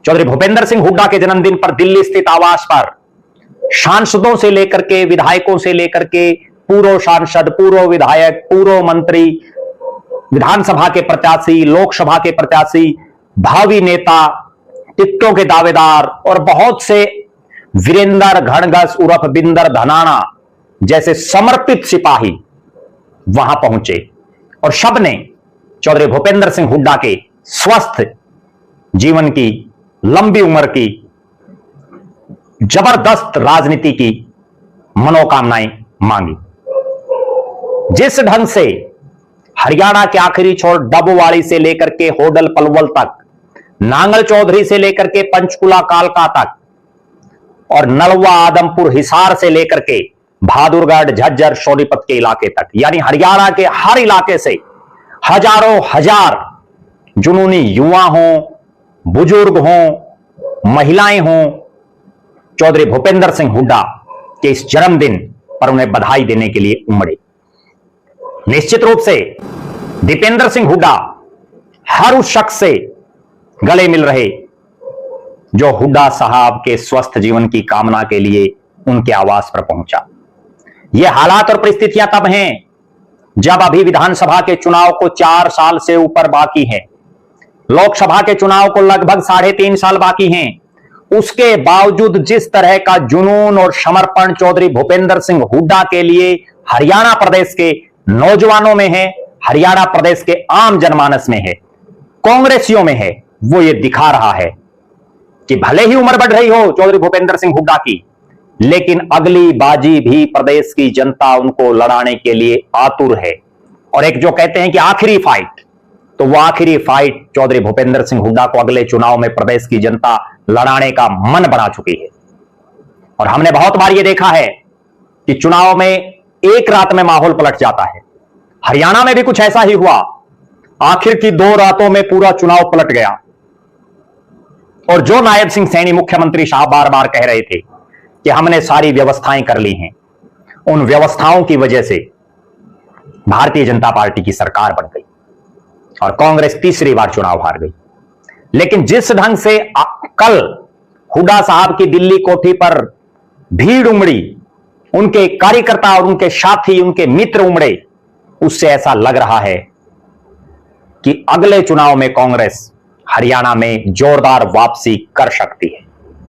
चौधरी भूपेंद्र सिंह हुड्डा के जन्मदिन पर दिल्ली स्थित आवास पर सांसदों से लेकर के, विधायकों से लेकर के, पूर्व सांसद, पूर्व विधायक, पूर्व मंत्री, विधानसभा के प्रत्याशी, लोकसभा के प्रत्याशी, भावी नेता, टिकटों के दावेदार और बहुत से वीरेंद्र घणघस उर्फ बिंदर धनाना जैसे समर्पित सिपाही वहां पहुंचे और सबने चौधरी भूपेंद्र सिंह हुड्डा के स्वस्थ जीवन की, लंबी उम्र की, जबरदस्त राजनीति की मनोकामनाएं मांगी। जिस ढंग से हरियाणा के आखिरी छोर डबवाड़ी से लेकर के होडल पलवल तक, नांगल चौधरी से लेकर के पंचकुला कालका तक और नलवा आदमपुर हिसार से लेकर के बहादुरगढ़ झज्जर सोनीपत के इलाके तक, यानी हरियाणा के हर इलाके से हजारों हजार जुनूनी युवा हों, बुजुर्ग हों, महिलाएं हों, चौधरी भूपेंद्र सिंह हुड्डा के इस जन्मदिन पर उन्हें बधाई देने के लिए उमड़े। निश्चित रूप से दीपेंद्र सिंह हुड्डा हर उस शख्स से गले मिल रहे जो हुड्डा साहब के स्वस्थ जीवन की कामना के लिए उनके आवास पर पहुंचा। ये हालात और परिस्थितियां तब हैं जब अभी विधानसभा के चुनाव को 4 साल से ऊपर बाकी है, लोकसभा के चुनाव को लगभग 3.5 साल बाकी हैं। उसके बावजूद जिस तरह का जुनून और समर्पण चौधरी भूपेंद्र सिंह हुड्डा के लिए हरियाणा प्रदेश के नौजवानों में है, हरियाणा प्रदेश के आम जनमानस में है, कांग्रेसियों में है, वो ये दिखा रहा है कि भले ही उम्र बढ़ रही हो चौधरी भूपेंद्र सिंह हुड्डा की, लेकिन अगली बाजी भी प्रदेश की जनता उनको लड़ाने के लिए आतुर है। और एक जो कहते हैं कि आखिरी फाइट, तो वो आखिरी फाइट चौधरी भूपेंद्र सिंह हुड्डा को अगले चुनाव में प्रदेश की जनता लड़ाने का मन बना चुकी है। और हमने बहुत बार ये देखा है कि चुनाव में एक रात में माहौल पलट जाता है। हरियाणा में भी कुछ ऐसा ही हुआ, आखिर की 2 रातों में पूरा चुनाव पलट गया। और जो नायब सिंह सैनी मुख्यमंत्री साहब बार बार कह रहे थे कि हमने सारी व्यवस्थाएं कर ली हैं, उन व्यवस्थाओं की वजह से भारतीय जनता पार्टी की सरकार बन गई और कांग्रेस तीसरी बार चुनाव हार गई। लेकिन जिस ढंग से कल हुड्डा साहब की दिल्ली कोठी पर भीड़ उमड़ी, उनके कार्यकर्ता और उनके साथी, उनके मित्र उमड़े, उससे ऐसा लग रहा है कि अगले चुनाव में कांग्रेस हरियाणा में जोरदार वापसी कर सकती है।